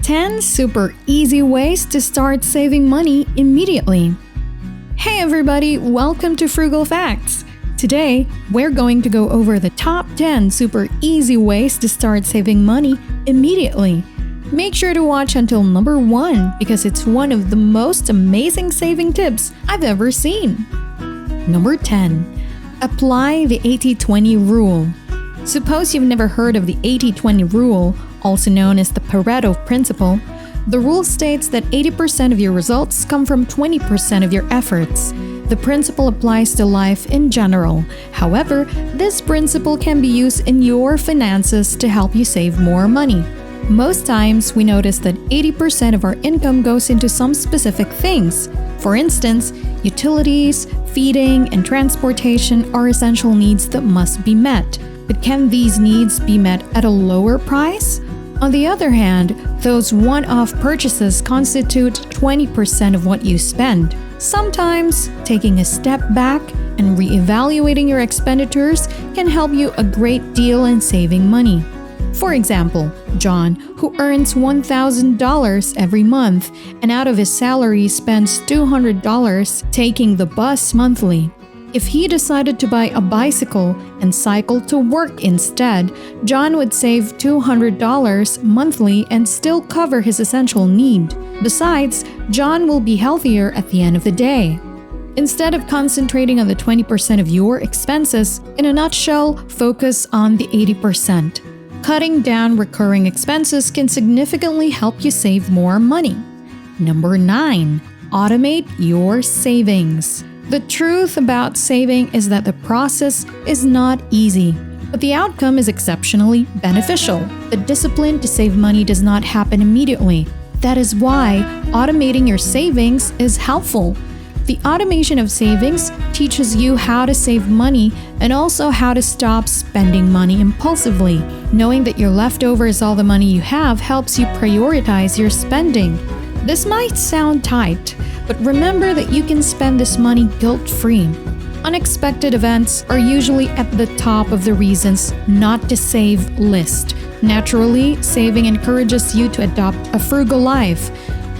10 super easy ways to start saving money immediately. Hey everybody, welcome to Frugal Facts. Today, we're going to go over the top 10 super easy ways to start saving money immediately. Make sure to watch until number 1 because it's one of the most amazing saving tips I've ever seen. Number 10. Apply the 80-20 rule. Suppose you've never heard of the 80-20 rule, also known as the Pareto principle. The rule states that 80% of your results come from 20% of your efforts. The principle applies to life in general. However, this principle can be used in your finances to help you save more money. Most times, we notice that 80% of our income goes into some specific things. For instance, utilities, feeding, and transportation are essential needs that must be met. But can these needs be met at a lower price? On the other hand, those one-off purchases constitute 20% of what you spend. Sometimes, taking a step back and reevaluating your expenditures can help you a great deal in saving money. For example, John, who earns $1,000 every month and out of his salary spends $200 taking the bus monthly. If he decided to buy a bicycle and cycle to work instead, John would save $200 monthly and still cover his essential need. Besides, John will be healthier at the end of the day. Instead of concentrating on the 20% of your expenses, in a nutshell, focus on the 80%. Cutting down recurring expenses can significantly help you save more money. Number 9. Automate your savings. The truth about saving is that the process is not easy, but the outcome is exceptionally beneficial. The discipline to save money does not happen immediately. That is why automating your savings is helpful. The automation of savings teaches you how to save money and also how to stop spending money impulsively. Knowing that your leftover is all the money you have helps you prioritize your spending. This might sound tight, but remember that you can spend this money guilt-free. Unexpected events are usually at the top of the reasons not to save list. Naturally, saving encourages you to adopt a frugal life.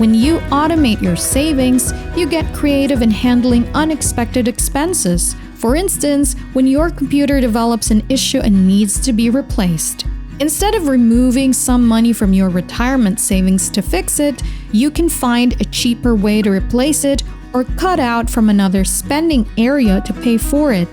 When you automate your savings, you get creative in handling unexpected expenses. For instance, when your computer develops an issue and needs to be replaced. Instead of removing some money from your retirement savings to fix it, you can find a cheaper way to replace it or cut out from another spending area to pay for it.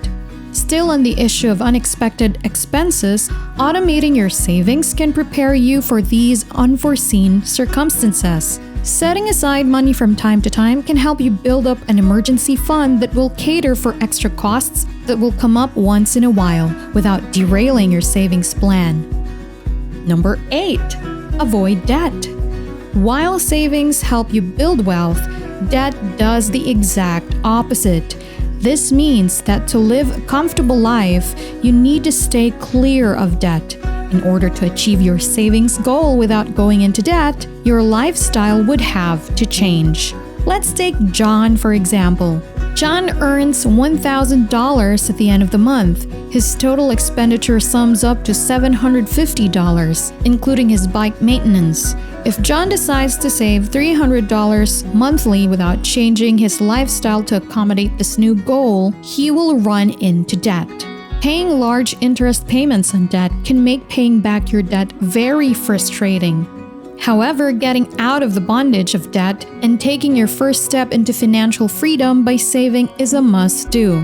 Still on the issue of unexpected expenses, automating your savings can prepare you for these unforeseen circumstances. Setting aside money from time to time can help you build up an emergency fund that will cater for extra costs that will come up once in a while without derailing your savings plan. Number 8. Avoid debt. While savings help you build wealth, debt does the exact opposite. This means that to live a comfortable life, you need to stay clear of debt. In order to achieve your savings goal without going into debt, your lifestyle would have to change. Let's take John for example. John earns $1,000 at the end of the month. His total expenditure sums up to $750, including his bike maintenance. If John decides to save $300 monthly without changing his lifestyle to accommodate this new goal, he will run into debt. Paying large interest payments on debt can make paying back your debt very frustrating. However, getting out of the bondage of debt and taking your first step into financial freedom by saving is a must-do.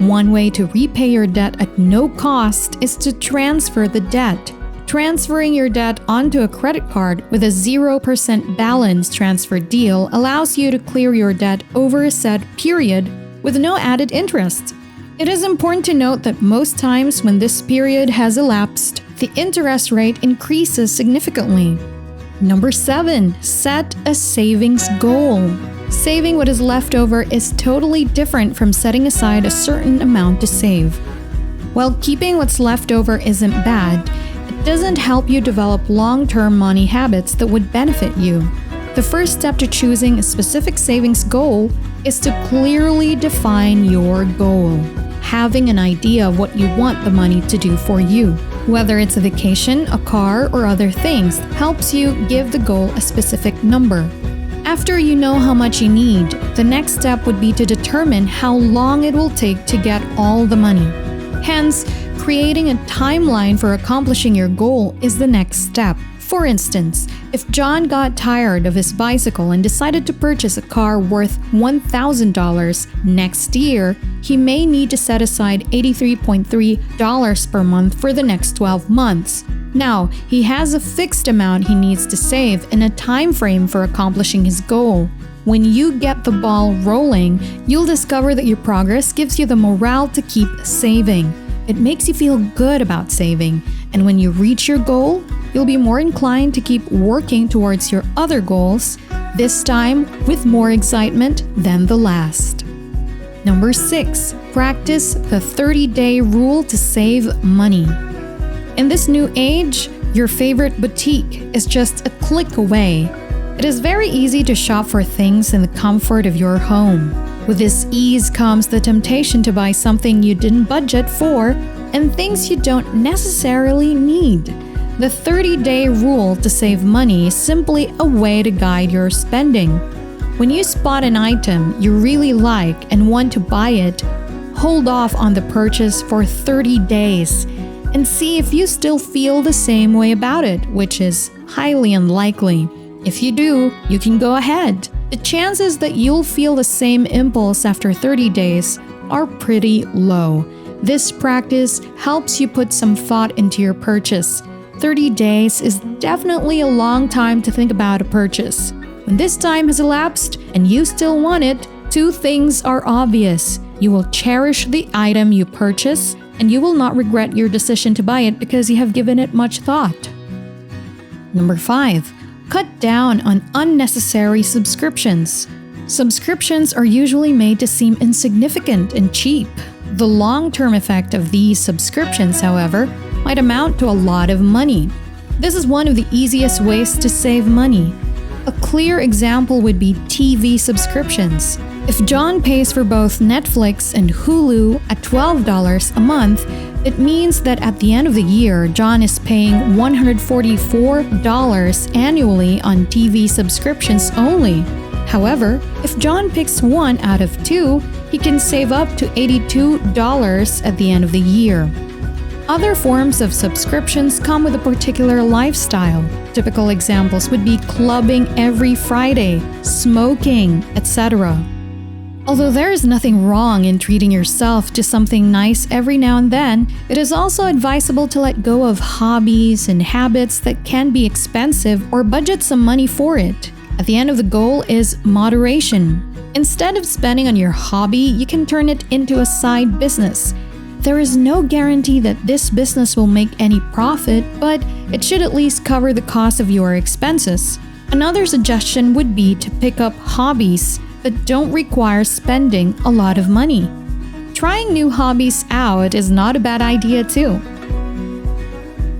One way to repay your debt at no cost is to transfer the debt. Transferring your debt onto a credit card with a 0% balance transfer deal allows you to clear your debt over a set period with no added interest. It is important to note that most times when this period has elapsed, the interest rate increases significantly. Number 7. Set a savings goal. Saving what is left over is totally different from setting aside a certain amount to save. While keeping what's left over isn't bad, it doesn't help you develop long-term money habits that would benefit you. The first step to choosing a specific savings goal is to clearly define your goal. Having an idea of what you want the money to do for you. Whether it's a vacation, a car, or other things, helps you give the goal a specific number. After you know how much you need, the next step would be to determine how long it will take to get all the money. Hence, creating a timeline for accomplishing your goal is the next step. For instance, if John got tired of his bicycle and decided to purchase a car worth $1,000 next year, he may need to set aside $83.3 per month for the next 12 months. Now, he has a fixed amount he needs to save and a time frame for accomplishing his goal. When you get the ball rolling, you'll discover that your progress gives you the morale to keep saving. It makes you feel good about saving, and when you reach your goal, you'll be more inclined to keep working towards your other goals, this time with more excitement than the last. Number 6, practice the 30-day rule to save money. In this new age, your favorite boutique is just a click away. It is very easy to shop for things in the comfort of your home. With this ease comes the temptation to buy something you didn't budget for and things you don't necessarily need. The 30-day rule to save money is simply a way to guide your spending. When you spot an item you really like and want to buy it, hold off on the purchase for 30 days and see if you still feel the same way about it, which is highly unlikely. If you do, you can go ahead. The chances that you'll feel the same impulse after 30 days are pretty low. This practice helps you put some thought into your purchase. 30 days is definitely a long time to think about a purchase. When this time has elapsed and you still want it, two things are obvious. You will cherish the item you purchase, and you will not regret your decision to buy it because you have given it much thought. Number 5. Cut down on unnecessary subscriptions. Subscriptions are usually made to seem insignificant and cheap. The long-term effect of these subscriptions, however, might amount to a lot of money. This is one of the easiest ways to save money. A clear example would be TV subscriptions. If John pays for both Netflix and Hulu at $12 a month, it means that at the end of the year, John is paying $144 annually on TV subscriptions only. However, if John picks one out of two, he can save up to $82 at the end of the year. Other forms of subscriptions come with a particular lifestyle. Typical examples would be clubbing every Friday, smoking, etc. Although there is nothing wrong in treating yourself to something nice every now and then, it is also advisable to let go of hobbies and habits that can be expensive or budget some money for it. At the end of the goal is moderation. Instead of spending on your hobby, you can turn it into a side business. There is no guarantee that this business will make any profit, but it should at least cover the cost of your expenses. Another suggestion would be to pick up hobbies that don't require spending a lot of money. Trying new hobbies out is not a bad idea too.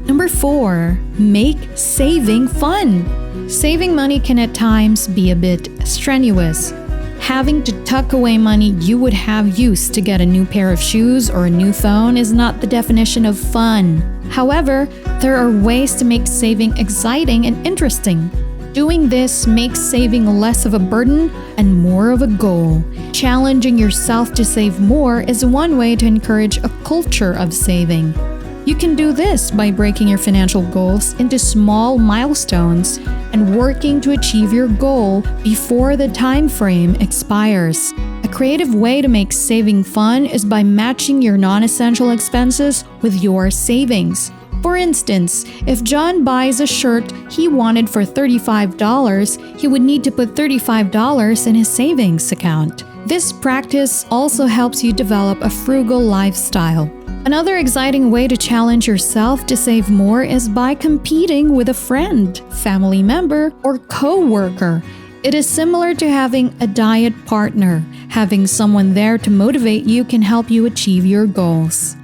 Number 4, make saving fun. Saving money can at times be a bit strenuous. Having to tuck away money you would have used to get a new pair of shoes or a new phone is not the definition of fun. However, there are ways to make saving exciting and interesting. Doing this makes saving less of a burden and more of a goal. Challenging yourself to save more is one way to encourage a culture of saving. You can do this by breaking your financial goals into small milestones and working to achieve your goal before the time frame expires. A creative way to make saving fun is by matching your non-essential expenses with your savings. For instance, if John buys a shirt he wanted for $35, he would need to put $35 in his savings account. This practice also helps you develop a frugal lifestyle. Another exciting way to challenge yourself to save more is by competing with a friend, family member, or co-worker. It is similar to having a diet partner. Having someone there to motivate you can help you achieve your goals.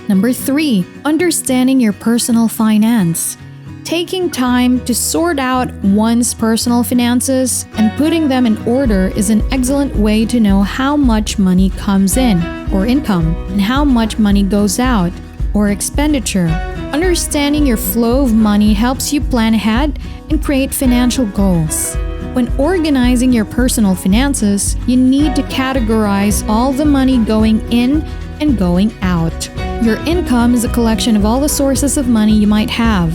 Number 3, understanding your personal finance. Taking time to sort out one's personal finances and putting them in order is an excellent way to know how much money comes in, or income, and how much money goes out, or expenditure. Understanding your flow of money helps you plan ahead and create financial goals. When organizing your personal finances, you need to categorize all the money going in and going out. Your income is a collection of all the sources of money you might have.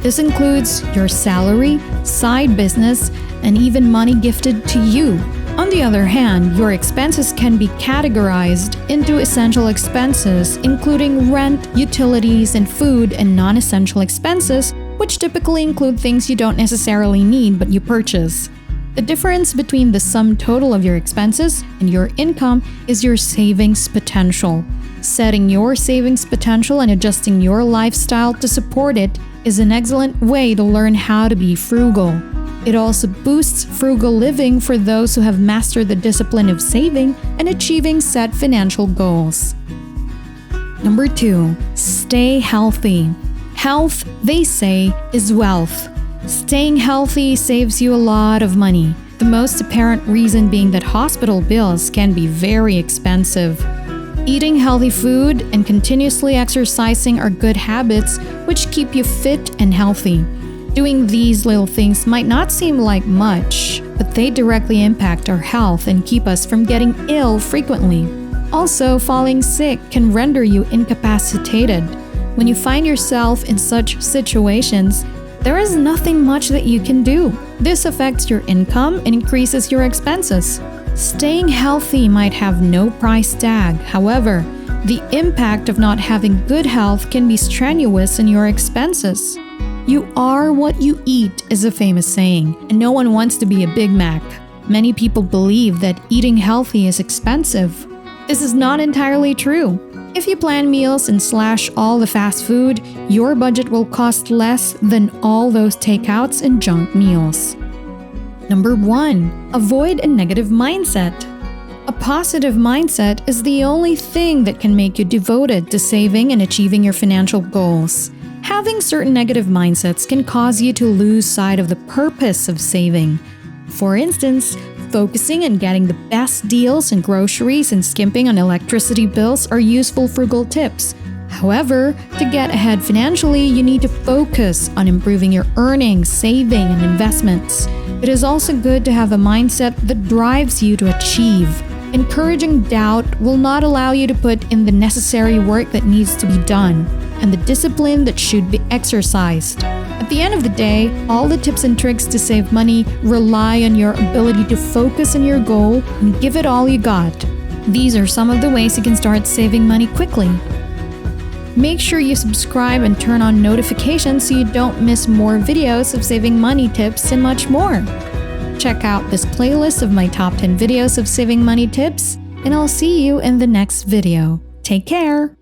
This includes your salary, side business, and even money gifted to you. On the other hand, your expenses can be categorized into essential expenses, including rent, utilities, and food, and non-essential expenses, which typically include things you don't necessarily need but you purchase. The difference between the sum total of your expenses and your income is your savings potential. Setting your savings potential and adjusting your lifestyle to support it is an excellent way to learn how to be frugal. It also boosts frugal living for those who have mastered the discipline of saving and achieving set financial goals. Number 2, stay healthy. Health, they say, is wealth. Staying healthy saves you a lot of money. The most apparent reason being that hospital bills can be very expensive. Eating healthy food and continuously exercising are good habits which keep you fit and healthy. Doing these little things might not seem like much, but they directly impact our health and keep us from getting ill frequently. Also, falling sick can render you incapacitated. When you find yourself in such situations, there is nothing much that you can do. This affects your income and increases your expenses. Staying healthy might have no price tag. However, the impact of not having good health can be strenuous in your expenses. You are what you eat is a famous saying, and no one wants to be a Big Mac. Many people believe that eating healthy is expensive. This is not entirely true. If you plan meals and slash all the fast food, your budget will cost less than all those takeouts and junk meals. Number 1, avoid a negative mindset. A positive mindset is the only thing that can make you devoted to saving and achieving your financial goals. Having certain negative mindsets can cause you to lose sight of the purpose of saving. For instance, focusing on getting the best deals in groceries and skimping on electricity bills are useful frugal tips. However, to get ahead financially, you need to focus on improving your earnings, saving, and investments. It is also good to have a mindset that drives you to achieve. Encouraging doubt will not allow you to put in the necessary work that needs to be done and the discipline that should be exercised. At the end of the day, all the tips and tricks to save money rely on your ability to focus on your goal and give it all you got. These are some of the ways you can start saving money quickly. Make sure you subscribe and turn on notifications so you don't miss more videos of saving money tips and much more. Check out this playlist of my top 10 videos of saving money tips, and I'll see you in the next video. Take care!